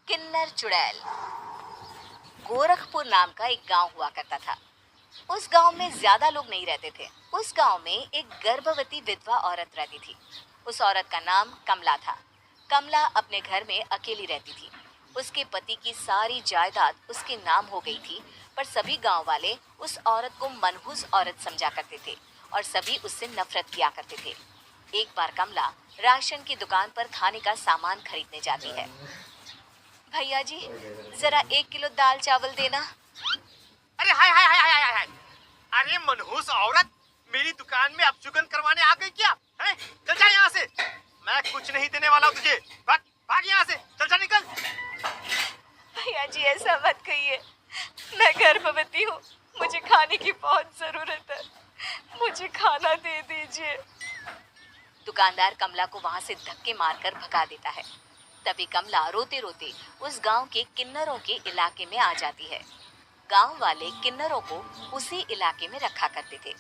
किन्नर चुड़ैल। गोरखपुर नाम का एक गांव हुआ करता था। उस गांव में ज्यादा लोग नहीं रहते थे। उस गांव में एक गर्भवती विधवा औरत रहती थी। उस औरत का नाम कमला था। कमला अपने घर में अकेली रहती थी। उसके पति की सारी जायदाद उसके नाम हो गई थी, पर सभी गांव वाले उस औरत को मनहूस औरत समझा करते थे और सभी उससे नफरत किया करते थे। एक बार कमला राशन की दुकान पर खाने का सामान खरीदने जाती है। भैया जी, जरा 1 किलो दाल चावल देना। अरे हाय हाय हाय हाय हाय हाय। अरे मनहूस औरत, मेरी दुकान में अपशुगन करवाने आ गई क्या? हैं? चल जा यहाँ से। मैं कुछ नहीं देने वाला हूँ तुझे। भाग भाग यहाँ से, चल जा निकल। भैया जी, ऐसा मत कहिए। मैं गर्भवती हूँ, मुझे खाने की बहुत जरूरत है। मुझे खाना दे दीजिए। दुकानदार कमला को वहां से धक्के मारकर भगा देता है। तभी कमला रोते रोते उस गांव के किन्नरों के इलाके में आ जाती है। गांव वाले किन्नरों को उसी इलाके में रखा करते थे,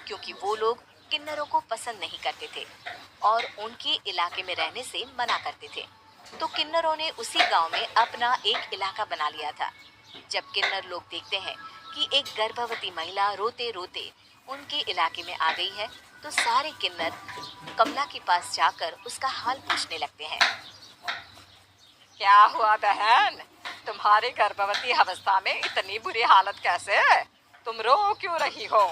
क्योंकि वो लोग किन्नरों को पसंद नहीं करते थे और उनके इलाके में रहने से मना करते थे। तो किन्नरों ने उसी गांव में अपना एक इलाका बना लिया था। जब किन्नर लोग देखते हैं कि एक गर्भवती महिला रोते रोते उनके इलाके में आ गई है, तो सारे किन्नर कमला के पास जाकर उसका हाल पूछने लगते हैं। क्या हुआ बहन, तुम्हारी गर्भवती अवस्था में इतनी बुरी हालत कैसे है? तुम रो क्यों रही हो?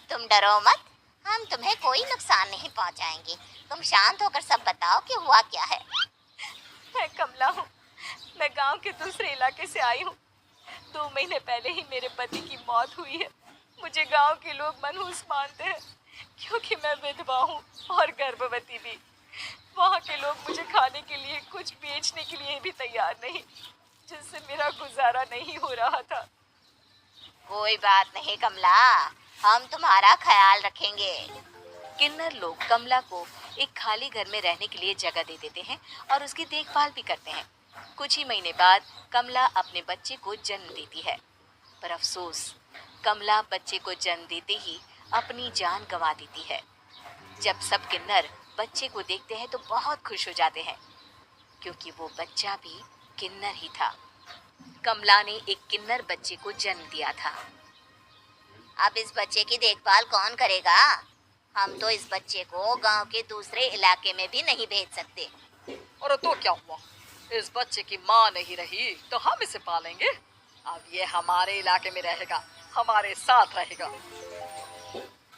तुम डरो मत, हम तुम्हें कोई नुकसान नहीं पहुंचाएंगे। तुम शांत होकर सब बताओ कि हुआ क्या है। मैं कमला हूँ। मैं गांव के दूसरे इलाके से आई हूँ। 2 महीने पहले ही मेरे पति की मौत हुई है। मुझे गांव के लोग मनहूस मानते हैं, क्योंकि मैं विधवा हूँ और गर्भवती भी। वहाँ के लोग मुझे खाने के लिए कुछ बेचने के लिए भी तैयार नहीं, जिससे मेरा गुजारा नहीं हो रहा था। कोई बात नहीं कमला, हम तुम्हारा ख्याल रखेंगे। किन्नर लोग कमला को एक खाली घर में रहने के लिए जगह दे देते हैं और उसकी देखभाल भी करते हैं। कुछ ही महीने बाद कमला अपने बच्चे को जन्म देती है, पर अफसोस, कमला बच्चे को जन्म देते ही अपनी जान गंवा देती है। जब सब किन्नर बच्चे को देखते हैं तो बहुत खुश हो जाते हैं, क्योंकि वो बच्चा भी किन्नर ही था। कमला ने एक किन्नर बच्चे को जन्म दिया था। अब इस बच्चे की देखभाल कौन करेगा? हम तो इस बच्चे को गांव के दूसरे इलाके में भी नहीं भेज सकते। और तो क्या हुआ, इस बच्चे की माँ नहीं रही तो हम इसे पालेंगे। अब ये हमारे इलाके में रहेगा, हमारे साथ रहेगा।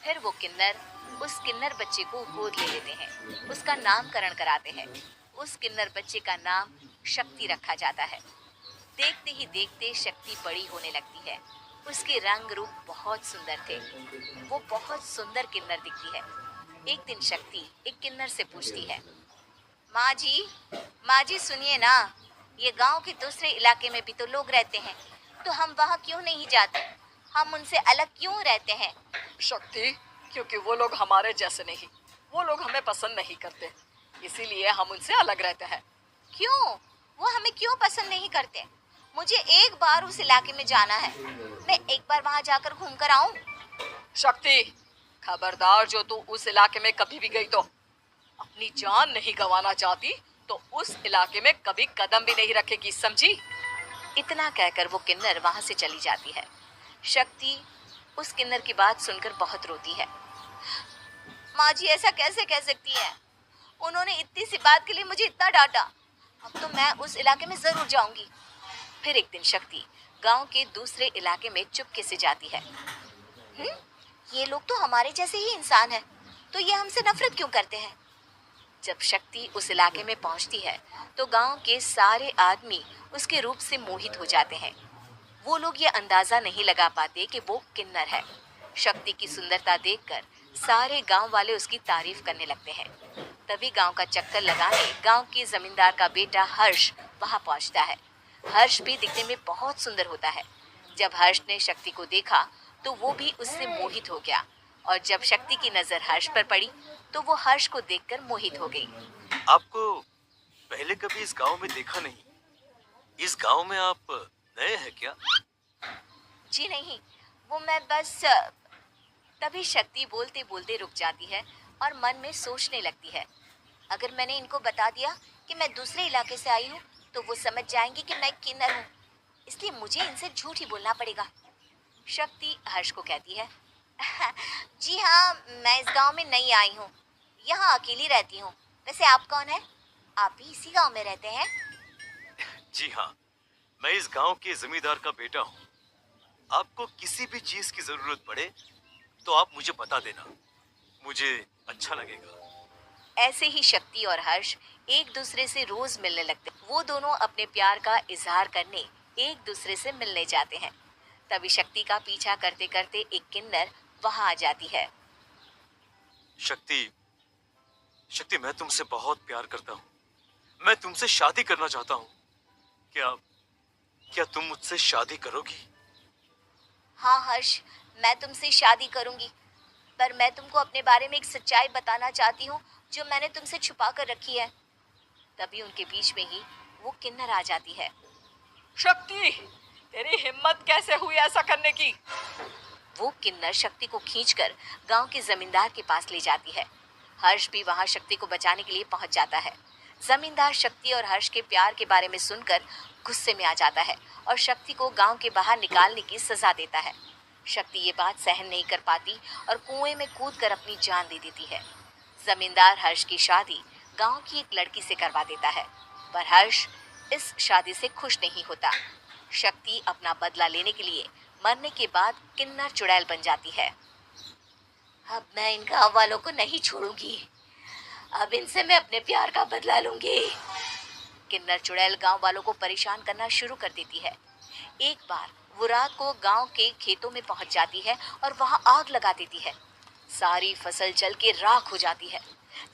फिर वो किन्नर उस किन्नर बच्चे को गोद ले लेते हैं, उसका नामकरण कराते हैं। उस किन्नर बच्चे का नाम शक्ति रखा जाता है। देखते ही देखते शक्ति बड़ी होने लगती है। उसके रंग रूप बहुत सुंदर थे। वो बहुत सुंदर किन्नर दिखती है। एक दिन शक्ति एक किन्नर से पूछती है, माँ जी सुनिए ना, ये गांव के दूसरे इलाके में भी तो लोग रहते हैं, तो हम वहाँ क्यों नहीं जाते? हम उनसे अलग क्यों रहते हैं? शक्ति, क्योंकि वो लोग हमारे जैसे नहीं, वो लोग हमें पसंद नहीं करते, इसीलिए हम उनसे अलग रहते हैं। क्यों? वो हमें क्यों पसंद नहीं करते? मुझे एक बार उस इलाके में जाना है। मैं एक बार वहाँ जाकर घूम कर आऊँ। शक्ति, खबरदार, जो तू उस इलाके में कभी भी गई तो अपनी जान नहीं गंवाना चाहती तो उस इलाके में कभी कदम भी नहीं रखेगी, समझी? इतना कहकर वो किन्नर वहां से चली जाती है। शक्ति उस किन्नर की बात सुनकर बहुत रोती है। माँ जी, ऐसा कैसे कह सकती हैं? उन्होंने इतनी सी बात के लिए मुझे इतना डांटा। अब तो मैं उस इलाके में जरूर जाऊंगी। फिर एक दिन शक्ति गांव के दूसरे इलाके में चुपके से जाती है। ये लोग तो हमारे जैसे ही इंसान हैं, तो ये हमसे नफरत क्यों करते हैं? जब शक्ति उस इलाके में पहुंचती है तो गांव के सारे आदमी उसके रूप से मोहित हो जाते हैं। वो लोग ये अंदाजा नहीं लगा पाते कि वो किन्नर है। शक्ति की सुंदरता देखकर सारे गांव वाले उसकी तारीफ करने लगते हैं। तभी गांव का चक्कर लगाने गांव के जमींदार का बेटा हर्ष वहां पहुंचता है। हर्ष भी दिखने में बहुत सुंदर होता है। जब हर्ष ने शक्ति को देखा तो वो भी उससे मोहित हो गया, और जब शक्ति की नजर हर्ष पर पड़ी तो वो हर्ष को देखकर मोहित हो गई। आपको पहले कभी इस गांव में देखा नहीं। इस गांव में आप नए हैं क्या? जी नहीं, वो मैं बस। तभी शक्ति बोलते बोलते रुक जाती है और मन में सोचने लगती है। अगर मैंने इनको बता दिया कि मैं दूसरे इलाके से आई हूँ, तो वो समझ जाएंगे कि मैं किन्नर हूँ, इसलिए मुझे इनसे झूठ ही बोलना पड़ेगा। शक्ति हर्ष को कहती है, जी हाँ, मैं इस गांव में नई आई हूँ, यहाँ अकेली रहती हूँ। वैसे आप कौन है? आप भी इसी गांव में रहते हैं? जी हाँ, मैं इस गांव के जमींदार का बेटा हूँ। आपको किसी भी चीज की जरूरत पड़े तो आप मुझे बता देना, मुझे अच्छा लगेगा। ऐसे ही शक्ति और हर्ष एक दूसरे से रोज मिलने लगते। वो दोनों अपने प्यार का इजहार करने एक दूसरे से मिलने जाते हैं। तभी शक्ति का पीछा करते करते एक किन्नर वहां आ जाती है। शक्ति, शक्ति, मैं तुमसे बहुत प्यार करता हूँ। मैं तुमसे शादी करना चाहता हूँ। क्या क्या तुम मुझसे शादी करोगी? हाँ हर्ष, मैं तुमसे शादी करूंगी, पर मैं तुमको अपने बारे में एक सच्चाई बताना चाहती हूँ जो मैंने तुमसे छुपा कर रखी है। तभी उनके बीच में ही वो किन्नर आ जाती है। शक्ति, तेरी हिम्मत कैसे हुई ऐसा करने की? वो किन्नर शक्ति को खींचकर गांव के जमींदार के पास ले जाती है। हर्ष भी वहां शक्ति को बचाने के लिए पहुंच जाता है। जमींदार शक्ति और हर्ष के प्यार के बारे में सुनकर गुस्से में आ जाता है और शक्ति को गांव के बाहर निकालने की सजा देता है। शक्ति ये बात सहन नहीं कर पाती और कुएं में कूदकर अपनी जान दे देती है। जमींदार हर्ष की शादी गांव की एक लड़की से करवा देता है, पर हर्ष इस शादी से खुश नहीं होता। शक्ति अपना बदला लेने के लिए मरने के बाद किन्नर चुड़ैल बन जाती है। अब मैं इन गांव वालों को नहीं छोड़ूंगी, अब इनसे मैं अपने प्यार का बदला लूंगी। किन्नर चुड़ैल गांव वालों को परेशान करना शुरू कर देती है। एक बार वो रात को गांव के खेतों में पहुंच जाती है और वहां आग लगा देती है। सारी फसल जल के राख हो जाती है।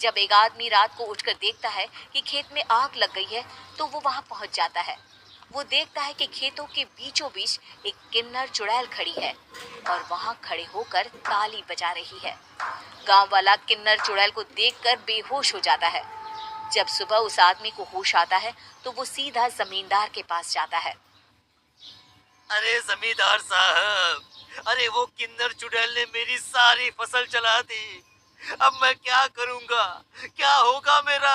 जब एक आदमी रात को उठकर देखता है कि खेत में आग लग गई है तो वो वहां पहुंच जाता है। वो देखता है कि खेतों के बीचों बीच एक किन्नर चुड़ैल खड़ी है और वहां खड़े होकर ताली बजा रही है। गांव वाला किन्नर चुड़ैल को देखकर बेहोश हो जाता है। जब सुबह उस आदमी को होश आता है तो वो सीधा जमींदार के पास जाता है। अरे जमींदार साहब, अरे वो किन्नर चुड़ैल ने मेरी सारी फसल जला दी। अब मैं क्या करूंगा? क्या होगा मेरा?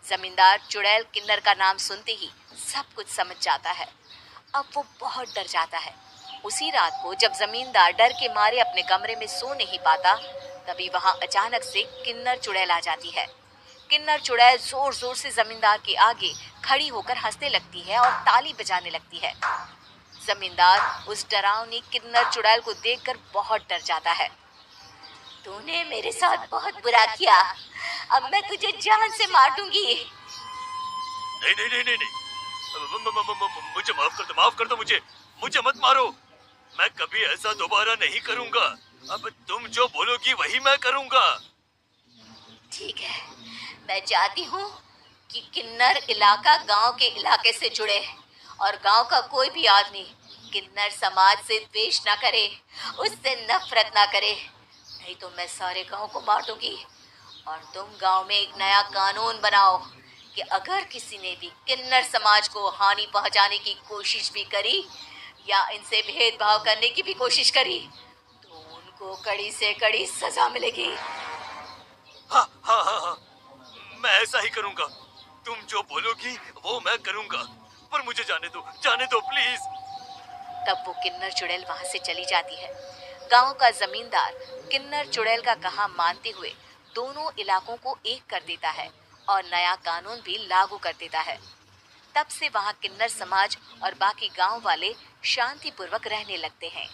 जमींदार चुड़ैल किन्नर का नाम सुनते ही सब कुछ समझ जाता है। अब वो बहुत डर जाता है। उसी रात को जब जमींदार डर के मारे अपने कमरे में सो नहीं पाता, तभी वहां अचानक से किन्नर चुड़ैल आ जाती है। किन्नर चुड़ैल जोर जोर से जमींदार के आगे खड़ी होकर हंसने लगती है और ताली बजाने लगती है। जमींदार उस डरावनी किन्नर चुड़ैल को देखकर बहुत डर जाता है। तूने मेरे साथ बहुत बुरा किया, अब मैं तुझे जान से मार दूंगी। नहीं नहीं नहीं नहीं नहीं, मुझे माफ कर दो, मुझे मत मारो। मैं कभी ऐसा दोबारा नहीं करूंगा। अब तुम जो बोलोगी वही मैं करूंगा। ठीक है, मैं चाहती हूँ कि किन्नर इलाका गांव के इलाके से जुड़े और गांव का कोई भी आदमी किन्नर समाज से द्वेष ना करे, उससे नफरत ना करे, नहीं तो मैं सारे गांव को मार दूंगी। और तुम गांव में एक नया कानून बनाओ कि अगर किसी ने भी किन्नर समाज को हानि पहुंचाने की कोशिश भी करी या इनसे भेदभाव करने की भी कोशिश करी तो उनको कड़ी से कड़ी सजा मिलेगी। हाँ हाँ हाँ हाँ, मैं ऐसा ही करूंगा। तुम जो बोलोगी वो मैं करूंगा, पर मुझे जाने दो प्लीज। तब वो किन्नर चुड़ैल वहां से चली जाती है। गांव का जमींदार किन्नर चुड़ैल का कहा मानते हुए दोनों इलाकों को एक कर देता है और नया कानून भी लागू कर देता है। तब से वहां किन्नर समाज और बाकी गांव वाले शांतिपूर्वक रहने लगते हैं।